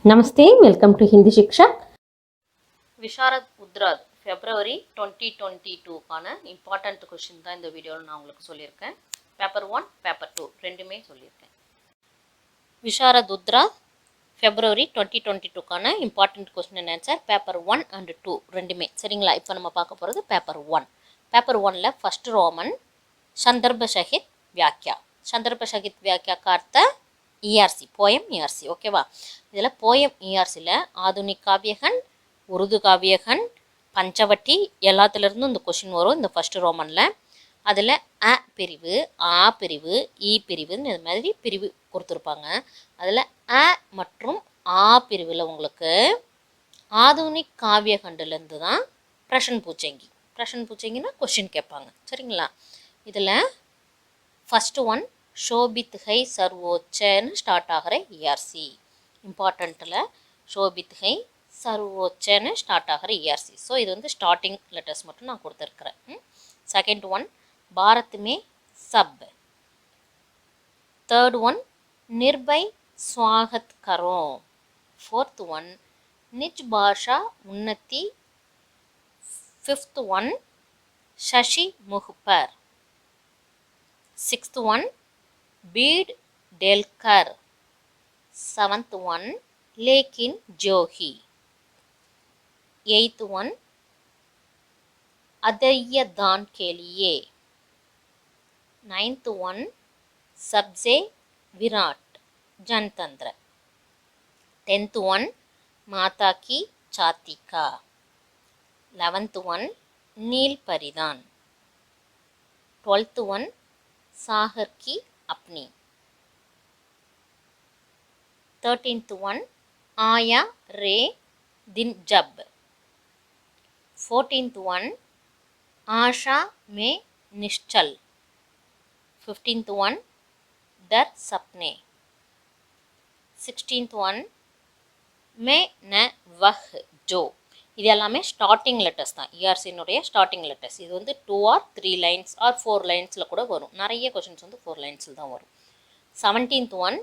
नमस्ते, welcome to Hindi Shikshak. Visharad Uttarardh February 2022க்கான important question தான் இந்த வீடியோவில் நான் உங்களுக்கு சொல்லியிருக்கேன். பேப்பர் 1 பேப்பர் 2 ரெண்டுமே சொல்லியிருக்கேன். விஷாரத் உத்ராத் ஃபெப்ரவரி 2022க்கான important question and answer paper 1 and 2 ரெண்டுமே சரிங்களா. இப்போ நம்ம பார்க்க போகிறது பேப்பர் 1. பேப்பர் 1ல் ஃபஸ்ட் ரோமன் சந்தர்ப சஹித் வியாக்கியா. சந்தர்ப சஹித் வியாக்கியா கார்த்த ERC போயம் ERC ஓகேவா. இதில் போயம் ERCயில் ஆதுனிக் காவியகன், உருது காவியகன், பஞ்சவட்டி எல்லாத்துலேருந்தும் இந்த கொஷின் வரும் இந்த ஃபஸ்ட்டு ரோமனில். அதில் அ பிரிவு, ஆ பிரிவு, இ பிரிவுன்னு இது மாதிரி பிரிவு கொடுத்துருப்பாங்க. அதில் அ மற்றும் ஆ பிரிவில் உங்களுக்கு ஆதுனிக் காவியகண்டுலேருந்து தான் பிரஷன் பூச்சங்கி. பிரஷன் பூச்சங்கினா கொஷின் கேட்பாங்க சரிங்களா. இதில் ஃபஸ்ட்டு ஒன் ஷோபித் ஹை சர்வோச்சன்னு ஸ்டார்ட் ஆகிற ERC. இம்பார்ட்டண்ட்டில் ஷோபித் ஹை சர்வோச்சன்னு ஸ்டார்ட் ஆகிற ERC. ஸோ இது வந்து ஸ்டார்டிங் லெட்டர்ஸ் மட்டும் நான் கொடுத்துருக்குறேன். செகண்ட் ஒன் பாரத் மே சப். தேர்ட் ஒன் நிர்பய் ஸ்வாகத் கரோ. ஃபோர்த் ஒன் நிஜ் பாஷா உன்னதி. ஃபிஃப்த் ஒன் சஷி முஹ்பர். சிக்ஸ்த் ஒன் बीड डेलकर. सेवंथ वन लेकिन जो ही. एट्थ वन अदय्य दान के लिए. नाइन्थ वन सबसे विराट जनतंत्र. टेंथ वन माता की छाती का. 11th वन नील परिधान. 12th वन सागर की अपनी. 13th वन आया रे दिन जब. 14th वन आशा में निश्चल. 15th वन डर सपने. 16th वन मैं न वह जो. இது எல்லாமே ஸ்டார்டிங் லெட்டர்ஸ் தான். ERCனுடைய ஸ்டார்டிங் லெட்டர்ஸ். இது வந்து 2 or 3 லைன்ஸ் ஆர் 4 லைன்ஸில் கூட வரும். நிறைய கொஷின்ஸ் வந்து 4 லைன்ஸில் தான் வரும். 17th ஒன்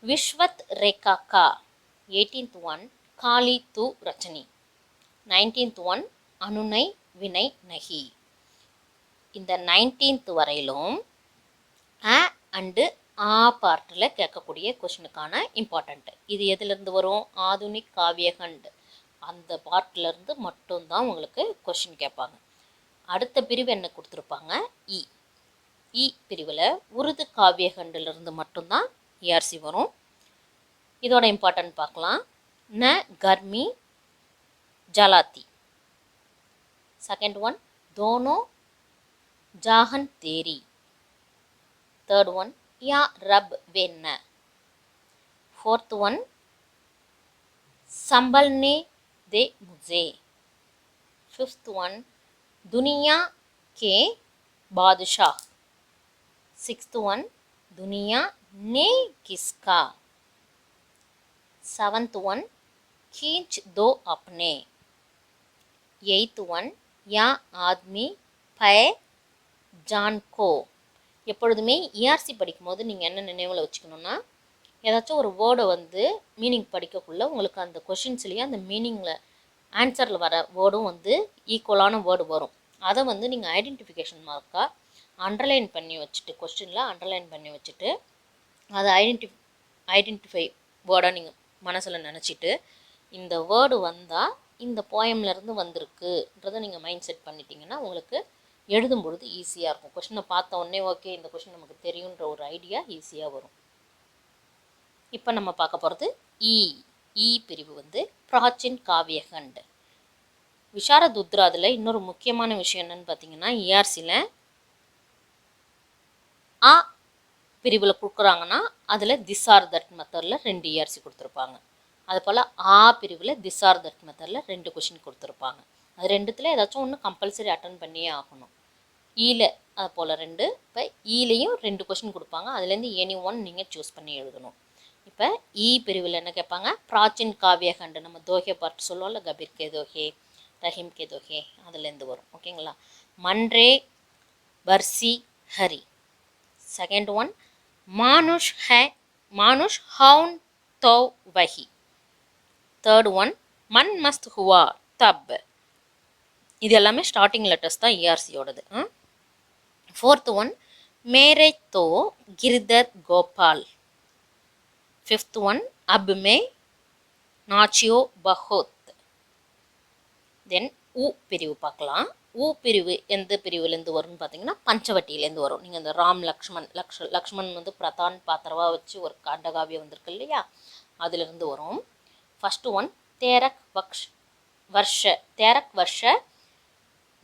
விஸ்வத் ரேகா கா. 18th ஒன் காளி து ரச்சனி. 19th ஒன் அனுனை வினை நகி. இந்த 19th வரையிலும் அ அண்டு ஆ பார்ட்டில் கேட்கக்கூடிய கொஷினுக்கான இம்பார்ட்டண்ட்டு. இது எதுலேருந்து வரும்? ஆதுனிக் காவியகண்ட் அந்த பார்ட்லேருந்து மட்டும்தான் உங்களுக்கு கொஷின் கேட்பாங்க. அடுத்த பிரிவு என்ன கொடுத்துருப்பாங்க? இ. இ பிரிவில் உருது காவியகண்டிலிருந்து மட்டும்தான் ERC வரும். இதோட இம்பார்ட்டன்ட் பார்க்கலாம். ந கர்மி ஜலாத்தி. செகண்ட் ஒன் தோனோ ஜாஹன் தேரி. தேர்ட் ஒன் யா ரப் வென்ன. फोर्थ वन संभलने दे मुझे. फिफ्थ वन दुनिया के बादशाह. सिक्स्थ वन दुनिया ने किसका. सेवंथ वन खींच दो अपने. एट्थ वन या आदमी पै जान को. எப்பொழுதுமே ERC படிக்கும்போது நீங்கள் என்ன நினைவில் வச்சுக்கணுன்னா, ஏதாச்சும் ஒரு வேர்டை வந்து மீனிங் படிக்கக்குள்ளே உங்களுக்கு அந்த கொஷின்ஸ்லேயே அந்த மீனிங்கில் ஆன்சரில் வர வேர்டும் வந்து ஈக்குவலான வேர்டு வரும். அதை வந்து நீங்கள் ஐடென்டிஃபிகேஷன் மார்க்காக அண்டர்லைன் பண்ணி வச்சுட்டு, கொஸ்டினில் அண்டர்லைன் பண்ணி வச்சுட்டு, அதை ஐடென்டிஃபை வேர்டாக நீங்கள் மனசில் நினச்சிட்டு, இந்த வேர்டு வந்தால் இந்த போயம்லேருந்து வந்திருக்குன்றதை நீங்கள் மைண்ட் செட் பண்ணிட்டீங்கன்னா உங்களுக்கு எழுதும் பொழுது ஈஸியாக இருக்கும். கொஷினை பார்த்த உடனே ஓகே இந்த கொஷின் நமக்கு தெரியுன்ற ஒரு ஐடியா ஈஸியாக வரும். இப்போ நம்ம பார்க்க போகிறது இ பிரிவு வந்து பிராச்சின் காவியகண்ட். விஷாரத் உத்ராதில் இன்னொரு முக்கியமான விஷயம் என்னன்னு பார்த்தீங்கன்னா, ERCயில் ஆ பிரிவில் கொடுக்குறாங்கன்னா அதில் திஸ் ஆர் தட் மெத்தடில் 2 ERC கொடுத்துருப்பாங்க. அதுபோல் ஆ பிரிவில் திஸ் ஆர் தட் மெத்தடில் 2 கொஷின் கொடுத்துருப்பாங்க. அது ரெண்டுத்தில் ஏதாச்சும் ஒன்று கம்பல்சரி அட்டன் பண்ணியே ஆகணும். ஈல அது போல் 2. இப்போ ஈலையும் 2 கொஷின் கொடுப்பாங்க. அதுலேருந்து எனி ஒன் நீங்கள் சூஸ் பண்ணி எழுதணும். இப்போ இ பிரிவில் என்ன கேட்பாங்க? பிராச்சின் காவியகண்டு. நம்ம தோஹே பார்ட் சொல்லுவோம்ல, கபீர் கே தோஹே, ரஹீம் கே தோஹே, அதுலேருந்து வரும் ஓகேங்களா. மன்றே பர்சி ஹரி. செகண்ட் ஒன் மானுஷ் ஹை மானுஷ் ஹவுன் தோ வஹி. தேர்ட் ஒன் மன் மஸ்த் ஹுவா தப். இது எல்லாமே ஸ்டார்டிங் லெட்டர்ஸ் தான் இஆர்சியோடது. ஃபோர்த் ஒன் மேரே தோ கிரிதர் கோபால். ஃபிஃப்த் ஒன் அப் மே நாச்சியோ பஹோத். தென் உ பிரிவு பார்க்கலாம். உ பிரிவு எந்த பிரிவுலேருந்து வரும்னு பார்த்தீங்கன்னா பஞ்சவட்டியிலேருந்து வரும். நீங்கள் இந்த ராம் லக்ஷ்மண் வந்து பிரதான் பாத்திரவா வச்சு ஒரு காண்டகாவியம் வந்திருக்கு இல்லையா, அதிலிருந்து வரும். ஃபஸ்ட்டு ஒன் தேரக் வர்ஷ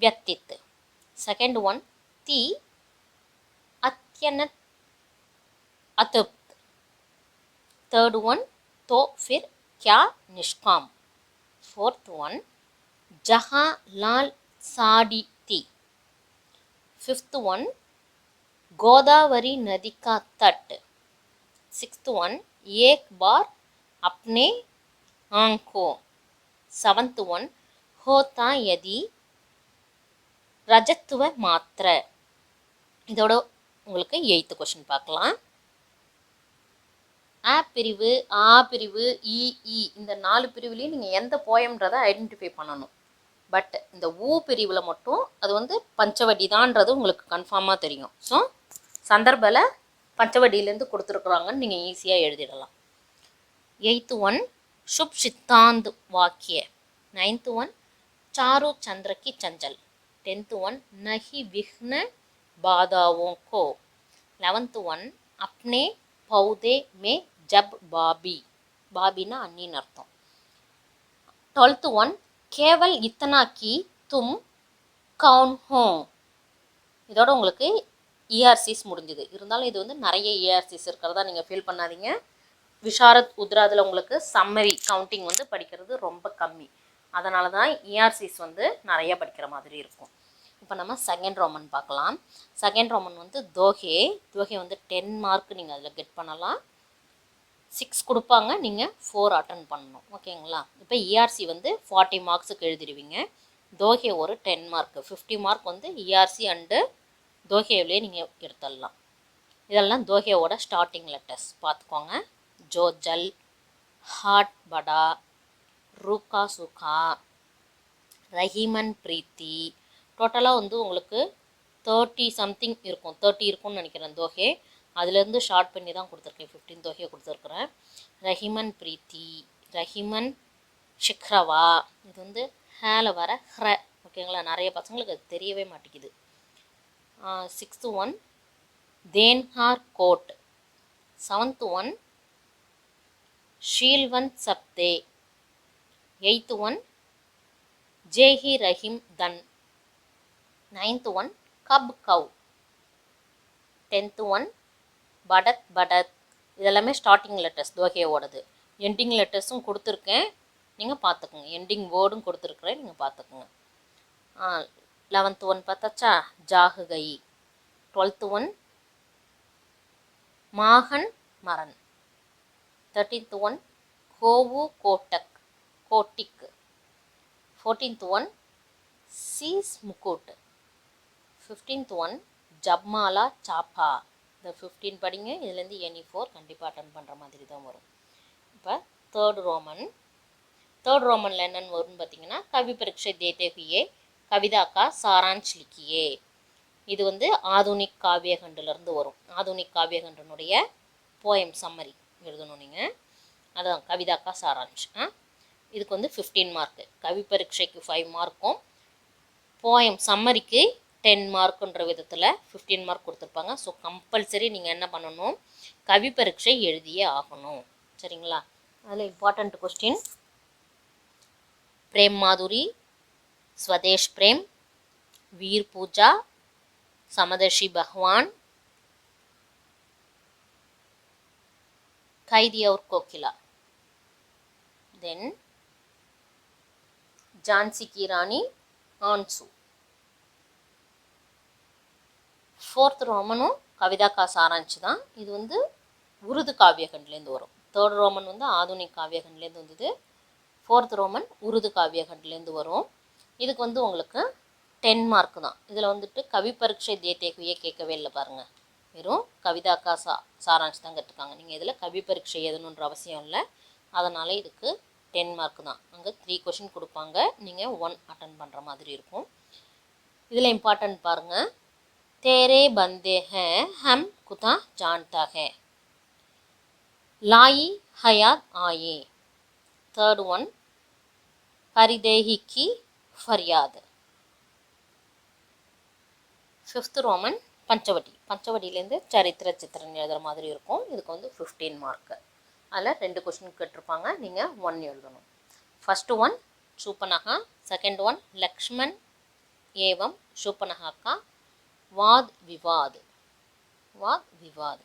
வியத்தித். செகண்ட் ஒன் தி அத்யனத் அதுப்த். தேர்ட் ஒன் तो फिर क्या निष्काम. फोर्थ वन जहाँ लाल साड़ी थी. फिफ्थ वन गोदावरी नदी का तट. सिक्स्थ वन एक बार अपने आंखों. सेवंथ वन होता यदि रजत्व मात्र. இதோட உங்களுக்கு 8th क्वेश्चन பார்க்கலாம். ஆ பிரிவு, ஆ பிரிவு, இ இந்த 4 பிரிவுலேயும் நீங்கள் எந்த போயம்ன்றதை ஐடென்டிஃபை பண்ணணும். பட் இந்த ஊ பிரிவில் மட்டும் அது வந்து பஞ்சவடி தான்ன்றது உங்களுக்கு கன்ஃபார்மாக தெரியும். ஸோ சந்தர்ப்பில் பஞ்சவடியிலேருந்து கொடுத்துருக்குறாங்கன்னு நீங்கள் ஈஸியாக எழுதிடலாம். 8th ஒன் शुभ सिद्धांत वाक्य. 9th ஒன் चारों चंद्र की चंचल. 10th ஒன் नहीं विघ्न बाधाओं को. 11th ஒன் अपने पौधे में जब बाबी. बाबीना अन्नीन अर्थम. 12th ஒன் केवल इतना कि तुम कौन हो. இதோட உங்களுக்கு இஆர்சிஸ் முடிஞ்சுது. இருந்தாலும் இது வந்து நிறைய இஆர்சிஸ் இருக்கிறதா நீங்கள் ஃபீல் பண்ணாதீங்க. விஷாரத் உத்ராதில் உங்களுக்கு சம்மரி கவுண்டிங் வந்து படிக்கிறது ரொம்ப கம்மி. அதனால தான் இஆர்சிஸ் வந்து நிறைய படிக்கிற மாதிரி இருக்கும். இப்போ நம்ம செகண்ட் ரோமன் பார்க்கலாம். செகண்ட் ரோமன் வந்து தோஹே வந்து 10 மார்க் நீங்கள் அதில் கெட் பண்ணலாம். 6 கொடுப்பாங்க, நீங்கள் 4 அட்டன் பண்ணணும். ஓகேங்களா. இப்போ இஆர்சி வந்து 40 மார்க்ஸுக்கு எழுதிடுவீங்க. தோஹே ஒரு 10 மார்க், 50 மார்க் வந்து இஆர்சி அண்டு தோஹேவிலே நீங்கள் எடுத்துடலாம். இதெல்லாம் தோஹேவோட ஸ்டார்டிங் லெட்டர்ஸ் பார்த்துக்கோங்க. ஜோஜல், ஹாட் படா, ரூகா சுகா, ரஹீமன் பிரீத்தி. டோட்டலாக வந்து உங்களுக்கு 30 சம்திங் இருக்கும், 30 இருக்கும்னு நினைக்கிறேன் தோஹே. அதுலேருந்து ஷார்ட் பண்ணி தான் கொடுத்துருக்கேன், 15 தோஹே கொடுத்துருக்குறேன். ரஹீமன் பிரீத்தி, ரஹீமன் ஷிக்ரவா. இது வந்து ஹேல வர ஹ்ர. ஓகேங்களா. நிறைய பசங்களுக்கு அது தெரியவே மாட்டேங்குது. 6th ஒன் தேன்ஹார் கோட். 7th ஒன் ஷீல்வந்த் சப்தே. 8th ஒன் ஜேஹி ரஹீம் தன். 9th ஒன் கப் கவ். 10th ஒன் படத் படத். இதெல்லாமே ஸ்டார்டிங் லெட்டர்ஸ் தோஹேவோடது. எண்டிங் லெட்டர்ஸும் கொடுத்துருக்கேன், நீங்கள் பார்த்துக்குங்க. எண்டிங் வேர்டும் கொடுத்துருக்குறேன், நீங்கள் பார்த்துக்குங்க. 11th ஒன் பார்த்தாச்சா, ஜாகு கை. 12th ஒன் மாகன் மரன். 13th ஒன் கோவு கோட்டிக். 14th ஒன் சீஸ் முக்கூட். 15th ஒன் ஜப்மாலா சாப்பா. இந்த 15 படிங்க. இதுலேருந்து எனி 4 கண்டிப்பாக அட்டன் பண்ணுற மாதிரி தான் வரும். இப்போ தேர்ட் ரோமனில் என்னென்னு வரும்னு பார்த்தீங்கன்னா கவி பரீட்சை தேத்தே ஹுயே கவிதா கா சாராஞ்ச் லிக்கியே. இது வந்து ஆதுனிக் காவியகண்டிலேருந்து வரும். ஆதுனிக் காவியகண்டனுடைய போயம் சம்மரி எழுதணும் நீங்கள். அதான் கவிதா கா சாராஞ்ச். இதுக்கு வந்து 15 மார்க்கு. கவி பரீட்சைக்கு 5 மார்க்கும் போயம் சம்மரிக்கு 10 மார்க்குன்ற விதத்தில் 15 மார்க் கொடுத்துருப்பாங்க. ஸோ கம்பல்சரி நீங்கள் என்ன பண்ணணும், கவி பரீட்சை எழுதியே ஆகணும். சரிங்களா. அதில் இம்பார்ட்டண்ட் கொஸ்டின் प्रेम माधुरी, स्वदेश प्रेम, वीर पूजा, समदर्शी भगवान, कैदी और कोकिला, देन झांसी की रानी, आंसू. 4th ரோமனும் கவிதா கா சாராஞ்ச் தான். இது வந்து உருது காவியகண்ட்லேருந்து வரும். 3rd ரோமன் வந்து ஆதுனிக் காவியகண்ட்லேருந்து வந்தது. 4th ரோமன் உருது காவியகண்ட்லேருந்து வரும். இதுக்கு வந்து உங்களுக்கு 10 மார்க் தான். இதில் வந்துட்டு கவி பரீட்சை தேத்தே ஹுயே கேட்கவே இல்லை பாருங்கள். வெறும் கவிதா கா சாராஞ்ச் தான் கேட்டிருக்காங்க. நீங்கள் இதில் கவி பரீட்சை எழுதணுன்ற அவசியம் இல்லை. அதனால் இதுக்கு 10 மார்க் தான். அங்கே 3 கொஷின் கொடுப்பாங்க, நீங்கள் 1 அட்டன் பண்ணுற மாதிரி இருக்கும். இதில் இம்பார்ட்டன்ட் பாருங்கள். तेरे बंदे हैं हम कुता जानता है, लाई हयात आए. थर्ड वन परिदेही की फरियाद. Fifth Roman Panchavati. பஞ்சவடியிலேருந்து சரித்திர சித்திரன் எழுதுகிற மாதிரி இருக்கும். இதுக்கு வந்து 15 மார்க்கு. அதில் 2 கொஸ்டின் கேட்டிருப்பாங்க, நீங்கள் 1 எழுதணும். First one Shurpanakha, second one Lakshman एवं शूर्पणखा का वाद विवाद. वाद विवाद.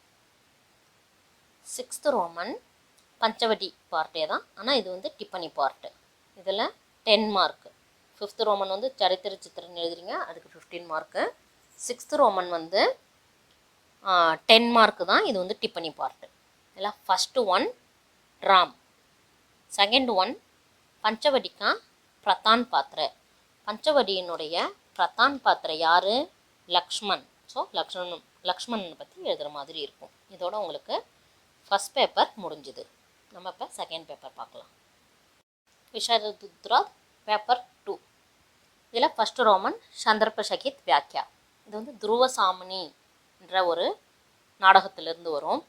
सिक्स्थ रोमन पंचवटी पार्टे தான், ஆனால் இது வந்து டிப்பனி பார்ட்டு. இதில் 10 மார்க்கு. ஃபிஃப்த் ரோமன் வந்து சரித்திர சித்திரன் எழுதுறீங்க, அதுக்கு 15 மார்க்கு. சிக்ஸ்த் ரோமன் வந்து 10 மார்க்கு தான், இது வந்து டிப்பனி பார்ட்டு. இதில் first one Ram, second one பஞ்சவடிக்கா பிரதான் பாத்திர. பஞ்சவடியினுடைய பிரதான் பாத்திர யார்? லக்ஷ்மண். ஸோ லக்ஷ்மணனை பற்றி எழுதுகிற மாதிரி இருக்கும். இதோட உங்களுக்கு ஃபஸ்ட் பேப்பர் முடிஞ்சுது. நம்ம இப்போ செகண்ட் பேப்பர் பார்க்கலாம். விஷாரதுத்ராத் பேப்பர் 2. இதில் ஃபஸ்ட்டு ரோமன் சந்தர்ப்ப சகித் வியாக்கியா. இது வந்து துருவசாமினி என்ற ஒரு நாடகத்திலேருந்து வரும்.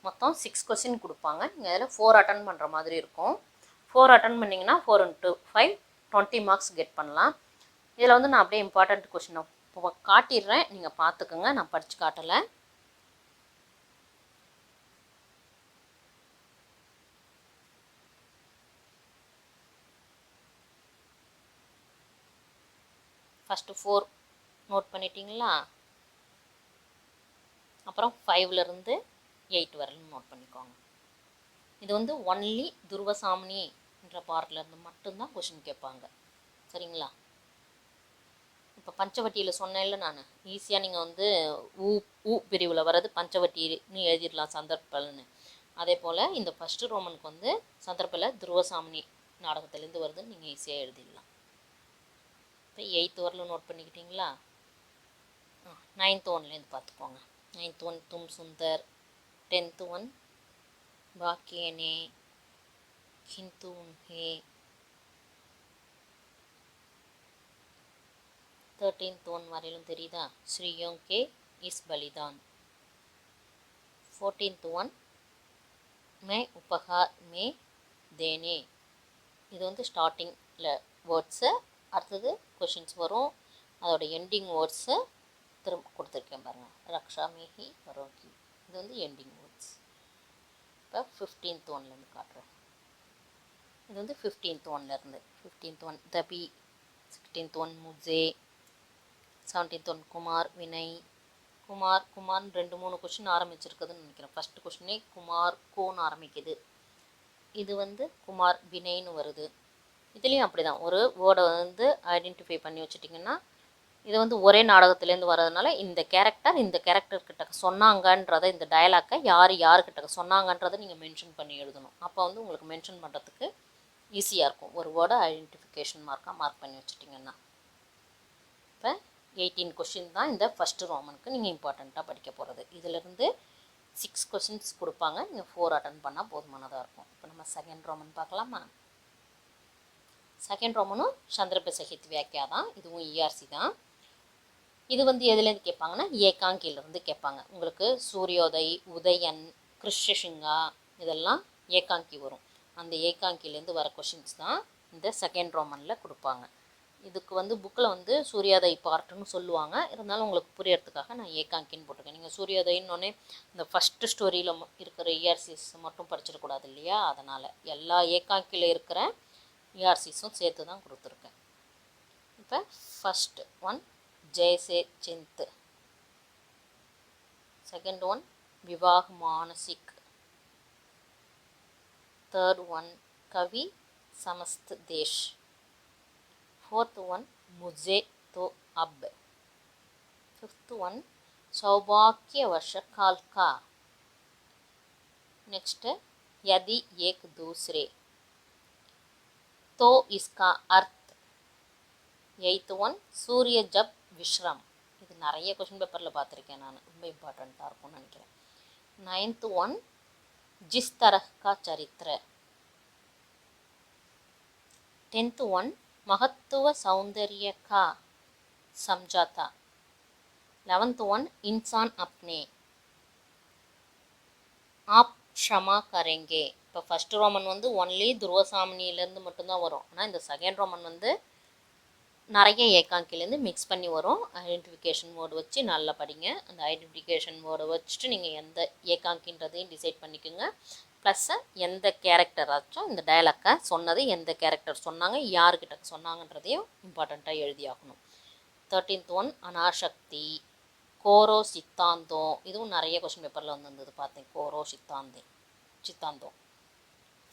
மொத்தம் 6 கொஸ்டின் கொடுப்பாங்க. நீங்கள் அதில் 4 அட்டன் பண்ணுற மாதிரி இருக்கும். 4 அட்டன் பண்ணிங்கன்னா 4 × 5 20 மார்க்ஸ் கெட் பண்ணலாம். இதில் வந்து நான் அப்படியே இம்பார்ட்டண்ட் கொஸ்டினை இப்போ காட்டிடுறேன், நீங்கள் பார்த்துக்கோங்க, நான் படித்து காட்டலை. ஃபஸ்ட்டு 4 நோட் பண்ணிட்டீங்களா? அப்புறம் 5லேருந்து 8 வரையிலும் நோட் பண்ணிக்கோங்க. இது வந்து ஒன்லி துருவசாமினி என்ற பார்ட்லேருந்து மட்டும்தான் கொஷின் கேட்பாங்க, சரிங்களா? இப்போ பஞ்சவட்டியில் சொன்னேன்ல நான், ஈஸியாக நீங்கள் வந்து ஊ பிரிவில் வர்றது பஞ்சவட்டின்னு எழுதிடலாம் சந்தர்ப்பல்னு. அதே போல் இந்த ஃபஸ்ட்டு ரோமனுக்கு வந்து சந்தர்ப்பல துருவசாமினி நாடகத்திலேருந்து வருதுன்னு நீங்கள் ஈஸியாக எழுதிடலாம். இப்போ 8th வரலும் நோட் பண்ணிக்கிட்டிங்களா? 9th ஒன்லேருந்து பார்த்துக்கோங்க. 9th ஒன் தும் சுந்தர், 10th ஒன் பாக்கியனே கிந்து உன்ஹே, 13th ஒன் வரையிலும் தெரியுதா? ஸ்ரீயோங் கே இஸ் பலிதான். 14th ஒன் மே உபகார் மே தேனே. இது வந்து ஸ்டார்டிங்கில் வேர்ட்ஸு, அடுத்தது கொஷின்ஸ் வரும், அதோட எண்டிங் வேர்ட்ஸு திரும்ப கொடுத்துருக்கேன் பாருங்கள். ரக்ஷா மேஹி வரோகி, இது வந்து எண்டிங் வேர்ட்ஸ். இப்போ 15th ஒன்லேருந்து காட்டுறேன். இது வந்து 15th ஒன்லேருந்து. 15th ஒன் தபி, 16th ஒன் முஜே, 17th ஒன் குமார் வினய். குமார்னு 2-3 கொஷின் ஆரம்பிச்சிருக்குதுன்னு நினைக்கிறேன். ஃபஸ்ட்டு கொஷினே குமார் கோன்னு ஆரம்பிக்குது. இது வந்து குமார் வினய்னு வருது. இதுலேயும் அப்படி தான், ஒரு வேர்டை வந்து ஐடென்டிஃபை பண்ணி வச்சுட்டிங்கன்னா, இது வந்து ஒரே நாடகத்துலேருந்து வர்றதுனால இந்த கேரக்டர்கிட்ட சொன்னாங்கன்றதை, இந்த டயலாக்கை யாருக்கிட்ட சொன்னாங்கன்றதை நீங்கள் மென்ஷன் பண்ணி எழுதணும். அப்போ வந்து உங்களுக்கு மென்ஷன் பண்ணுறதுக்கு ஈஸியாக இருக்கும். ஒரு வேர்டை ஐடென்டிஃபிகேஷன் மார்க் பண்ணி வச்சுட்டிங்கன்னா. இப்போ 18 கொஷின் தான் இந்த ஃபஸ்ட்டு ரோமனுக்கு நீங்கள் இம்பார்ட்டண்ட்டாக படிக்க போகிறது. இதிலிருந்து 6 கொஷின்ஸ் கொடுப்பாங்க, நீங்கள் 4 அட்டன் பண்ணால் போதுமானதாக இருக்கும். இப்போ நம்ம செகண்ட் ரோமன் பார்க்கலாமா? செகண்ட் ரோமனும் சந்திரப சகித் வியாக்கியா தான், இதுவும் இஆர்சி தான். இது வந்து எதுலேருந்து கேட்பாங்கன்னா ஏகாங்கிலேருந்து கேட்பாங்க. உங்களுக்கு சூரியோதய், உதயன், கிருஷ்ணசிங்கா இதெல்லாம் ஏகாங்கி வரும். அந்த ஏகாங்கிலேருந்து வர கொஷின்ஸ் தான் இந்த செகண்ட் ரோமனில் கொடுப்பாங்க. இதுக்கு வந்து புக்கில் வந்து சூரியோதய் பார்ட்டுன்னு சொல்லுவாங்க, இருந்தாலும் உங்களுக்கு புரியறதுக்காக நான் ஏகாங்கின்னு போட்டிருக்கேன். நீங்கள் சூரியோதயின்னொன்னே இந்த ஃபஸ்ட்டு ஸ்டோரியில் இருக்கிற இஆர்சிஸ் மட்டும் படிச்சிடக்கூடாது இல்லையா? அதனால் எல்லா ஏகாங்கியில் இருக்கிற இஆர்சிஸும் சேர்த்து தான் கொடுத்துருக்கேன். இப்போ ஃபஸ்ட் ஒன் ஜெய்சே சிந்த், செகண்ட் ஒன் விவாஹ் மானசிக், தேர்ட் ஒன் கவி समस्त देश, फोर्थ वन मुझे तो अब, फिफ्थ वन सौभाग्यवश काल का, नेक्स्ट यदि एक दूसरे, तो इसका अर्थ, एट्थ वन सूर्य जब विश्राम. இது நிறைய क्वेश्चन पेपर பார்த்துருக்கேன் நான், ரொம்ப இம்பார்ட்டண்ட்டாக இருக்கும்னு நினைக்கிறேன். 9th ஒன் जिस तरह का चरित्र, 10th one महत्व सौंदर्य का समझाता 11th one इंसान अपने आप क्षमा करेंगे இப்போ ஃபர்ஸ்ட் ரோமன் வந்து ஒன்லி துருவசாமினிலேருந்து மட்டும்தான் வரும் ஆனால் இந்த செகண்ட் ரோமன் வந்து நிறைய ஏகாங்கிலேருந்து மிக்ஸ் பண்ணி வரும் ஐடென்டிஃபிகேஷன் வேர்டு வச்சு நல்லா படிங்க அந்த ஐடென்டிஃபிகேஷன் வேர்டை வச்சுட்டு நீங்கள் எந்த ஏகாங்கின்றதையும் டிசைட் பண்ணிக்கோங்க ப்ளஸ்ஸு எந்த கேரக்டராச்சும் இந்த டயலாக்கை சொன்னது எந்த கேரக்டர் சொன்னாங்க யாருக்கிட்ட சொன்னாங்கன்றதையும் இம்பார்ட்டண்ட்டாக எழுதியாகணும் 13th ஒன் அனாசக்தி கோரோ சித்தாந்தம் இதுவும் நிறைய கொஸ்டின் பேப்பரில் வந்திருந்தது பார்த்தேன் கோரோ சித்தாந்தம்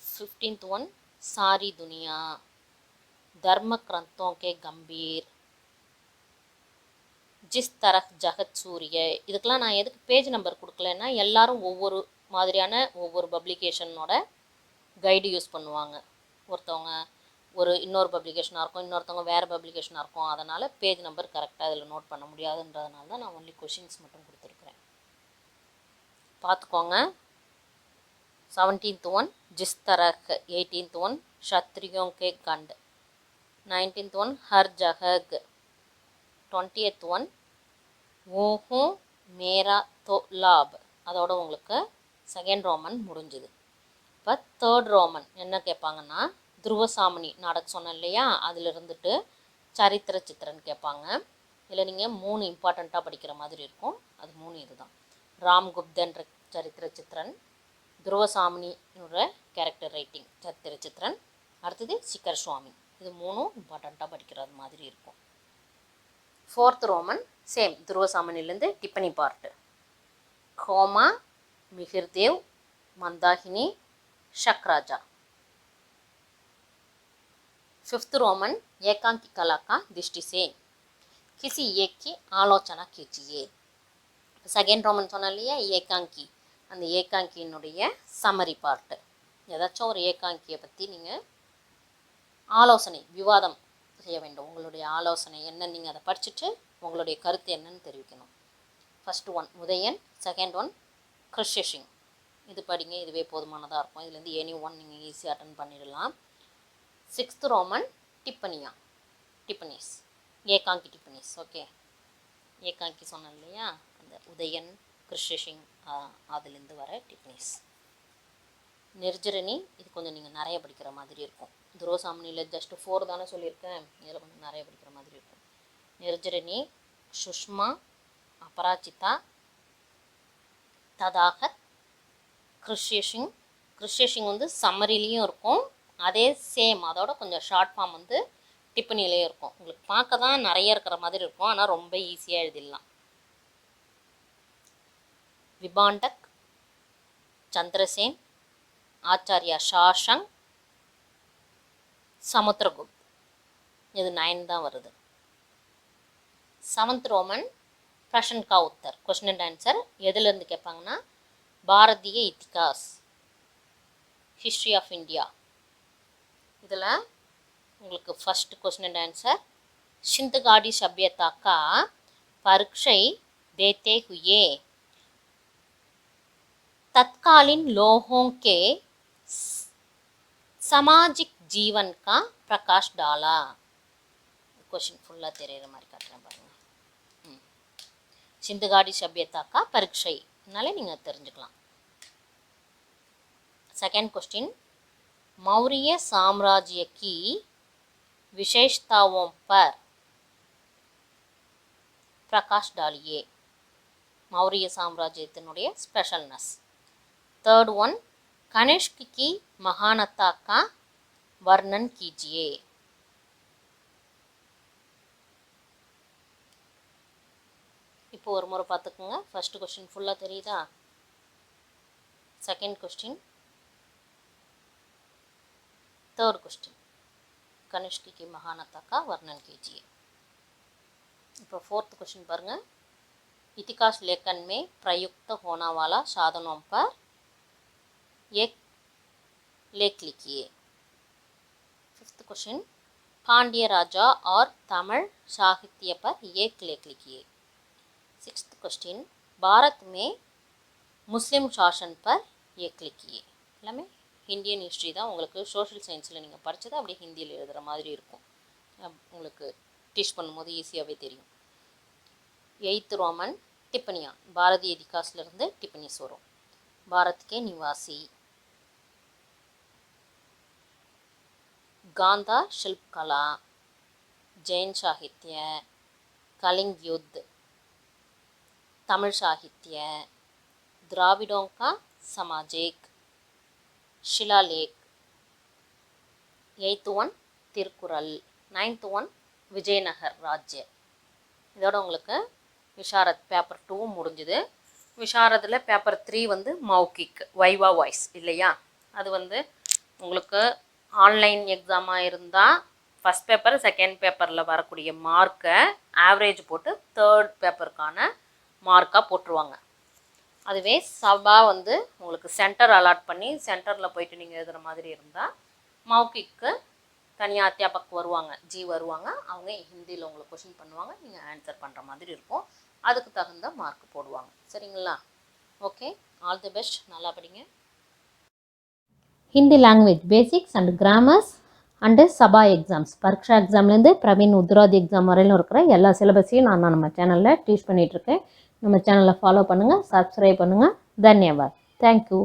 15th ஒன் सारी दुनिया धर्म ग्रंथों के गंभीर जिस तरह जगत सूर्य இதுக்கெல்லாம் நான் எதுக்கு பேஜ் நம்பர் கொடுக்கலன்னா எல்லாரும் ஒவ்வொரு மாதிரியான ஒவ்வொரு பப்ளிகேஷனோட கைடு யூஸ் பண்ணுவாங்க ஒருத்தவங்க ஒரு இன்னொரு பப்ளிகேஷனாக இருக்கும் இன்னொருத்தவங்க வேறு பப்ளிகேஷனாக இருக்கும் அதனால் பேஜ் நம்பர் கரெக்டாக இதில் நோட் பண்ண முடியாதுன்றதுனால தான் நான் ஒன்லி கொஷின்ஸ் மட்டும் கொடுத்துருக்குறேன் பார்த்துக்கோங்க 17th ஒன் जिस तरह 18th ஒன் क्षत्रियों के गंड 19th ஒன் हर जगह 20th ஒன் वो हूँ मेरा तो लाभ அதோட உங்களுக்கு செகண்ட் ரோமன் முடிஞ்சுது இப்போ தேர்ட் ரோமன் என்ன கேட்பாங்கன்னா துருவசாமினி நாடகம் சொன்னேன் இல்லையா அதில் இருந்துட்டு சரித்திர சித்திரன் கேட்பாங்க இதில் நீங்கள் 3 இம்பார்ட்டண்ட்டாக படிக்கிற மாதிரி இருக்கும் அது 3 இதுதான் ராம்குப்தன்ற சரித்திர சித்திரன் துருவசாமினியோட கேரக்டர் ரைட்டிங் சரித்திர சித்திரன் அடுத்தது சிக்கர் சுவாமி இது 3 இம்பார்ட்டண்ட்டாக படிக்கிறது மாதிரி இருக்கும் 4th ரோமன் சேம் துருவசாமினிலேருந்து டிப்பனி பார்ட்டு கோமா மிகிர்தேவ் மந்தாகினி शक्राजा 5th रोमन एकांकी कला का दृष्टि से किसी एक की आलोचना कीजिए सेकेंड रोमन சொன்ன இல்லையா ஏகாங்கி அந்த ஏகாங்கியினுடைய சம்மரி பார்ட்டு ஏதாச்சும் ஒரு ஏகாங்கியை பற்றி நீங்கள் ஆலோசனை விவாதம் செய்ய வேண்டும் உங்களுடைய ஆலோசனை என்ன நீங்கள் அதை படிச்சுட்டு உங்களுடைய கருத்து என்னன்னு தெரிவிக்கணும் first one Udayan second one கிருஷ்யசிங் இது படிங்க இதுவே போதுமானதாக இருக்கும் இதுலேருந்து எனி ஒன் நீங்கள் ஈஸியாக அட்டன் பண்ணிடலாம் 6th ரோமன் டிப்பனீஸ் ஏகாங்கி டிப்பனீஸ் ஓகே ஏகாங்கி சொன்னேன் இல்லையா அந்த உதயன் கிருஷ்யசிங் அதுலேருந்து வர டிப்பனீஸ் நிர்ஜரணி இது கொஞ்சம் நீங்கள் நிறைய படிக்கிற மாதிரி இருக்கும் துருவசாமினியில் ஜஸ்ட் 4 தானே சொல்லியிருக்கேன் இதில் கொஞ்சம் நிறைய படிக்கிற மாதிரி இருக்கும் நிர்ஜரணி சுஷ்மா அபராஜிதா ததாகத் கிருஷ்யசிங் வந்து சம்மரிலையும் இருக்கும் அதே சேம் அதோட கொஞ்சம் ஷார்ட் ஃபார்ம் வந்து டிப்பனிலையும் இருக்கும் உங்களுக்கு பார்க்க தான் நிறைய இருக்கிற மாதிரி இருக்கும் ஆனால் ரொம்ப ஈஸியாக எழுதிடலாம் விபாண்டக் சந்திரசேன் ஆச்சாரியா ஷாஷங் சமுத்திரகுப்த் இது 9 தான் வருது 7th ரோமன் प्रश्न का उत्तर क्वेश्चन एंड आंसर எதுலேருந்து கேட்பாங்கன்னா பாரதிய இத்திகாஸ் ஹிஸ்ட்ரி ஆஃப் இந்தியா இதில் உங்களுக்கு फर्स्ट क्वेश्चन एंड आंसर सिंधगाड़ी सभ्यता का परीक्षा देते हुए तत्कालीन लोगों के सामाजिक जीवन का प्रकाश डाला क्वेश्चन फुल्ला தெரியுற மாதிரி காட்டுறேன் பாருங்க सिंधगाड़ी सभ्यता का परीक्षा नाले நீங்கள் தெரிஞ்சுக்கலாம் सेकंड क्वेश्चन मौर्य साम्राज्य की विशेषताओं पर प्रकाश डालिए मौर्य साम्राज्यத்தினுடைய स्पेशलनेस थर्ड वन कनिष्क की महानता का वर्णन कीजिए இப்போ ஒரு முறை பார்த்துக்கோங்க ஃபர்ஸ்ட் क्वेश्चन ஃபுல்லாக தெரியுதா second question third question Kanishka की महानता का वर्णन कीजिए இப்போ फोर्थ क्वेश्चन பாருங்க इतिहास लेखन में प्रयुक्त होने वाला साधनों पर एक लेख लिखिए फिफ्थ क्वेश्चन पांड्य राजा और तमिल साहित्य पर एक लेख लिखिए सिक्स्थ क्वेश्चन भारत में मुस्लिम शासन पर एक लिखिए எல்லாமே இந்தியன் ஹிஸ்ட்ரி தான் உங்களுக்கு சோஷியல் சயின்ஸில் நீங்கள் படித்ததை அப்படியே ஹிந்தியில் எழுதுகிற மாதிரி இருக்கும். உங்களுக்கு டீச் பண்ணும்போது ஈஸியாகவே தெரியும். 8th ரோமன் டிப்பனியா, பாரதிய இதிகாஸ்லேருந்து டிப்பனிஸ் வரும். பாரத்கே நிவாசி, गांधा शिल्प कला, जैन साहित्य, कलिंग युद्ध, तमिल साहित्य, द्राविडों का सामाजिक, शिलालेख. 8th one Thirukkural. 9th one Vijayanagar ராஜ்ய. இதோட உங்களுக்கு விஷாரத் பேப்பர் 2 முடிஞ்சுது. விஷாரத்தில் பேப்பர் 3 வந்து மௌகிக், வைவா வாய்ஸ் இல்லையா? அது வந்து உங்களுக்கு ஆன்லைன் எக்ஸாமாக இருந்தால் ஃபஸ்ட் பேப்பர் செகண்ட் பேப்பரில் வரக்கூடிய மார்க்கை ஆவரேஜ் போட்டு தேர்ட் பேப்பருக்கான மார்க்காக போட்டுருவாங்க. அதுவே சபா வந்து உங்களுக்கு சென்டர் அலாட் பண்ணி சென்டரில் போயிட்டு நீங்கள் எழுதுகிற மாதிரி இருந்தால் மௌகிக்கு தனியாக அத்தியாபக் வருவாங்க, வருவாங்க. அவங்க ஹிந்தியில் உங்களுக்கு கொஷின் பண்ணுவாங்க, நீங்கள் ஆன்சர் பண்ணுற மாதிரி இருக்கும். அதுக்கு தகுந்த மார்க் போடுவாங்க. சரிங்களா? Okay, all the best. நல்லா படிங்க. Hindi language basics and grammars and Sabha exams, பரீட்சா எக்ஸாம்லேருந்து பிரவீன் உத்ராத் எக்ஸாம் வரையிலும் இருக்கிற எல்லா சிலபஸையும் நான் நம்ம சேனலில் டீச் பண்ணிகிட்ருக்கேன். நம்ம சேனலை ஃபாலோ பண்ணுங்கள், சப்ஸ்கிரைப் பண்ணுங்கள். தன்யவாத். தேங்க்யூ.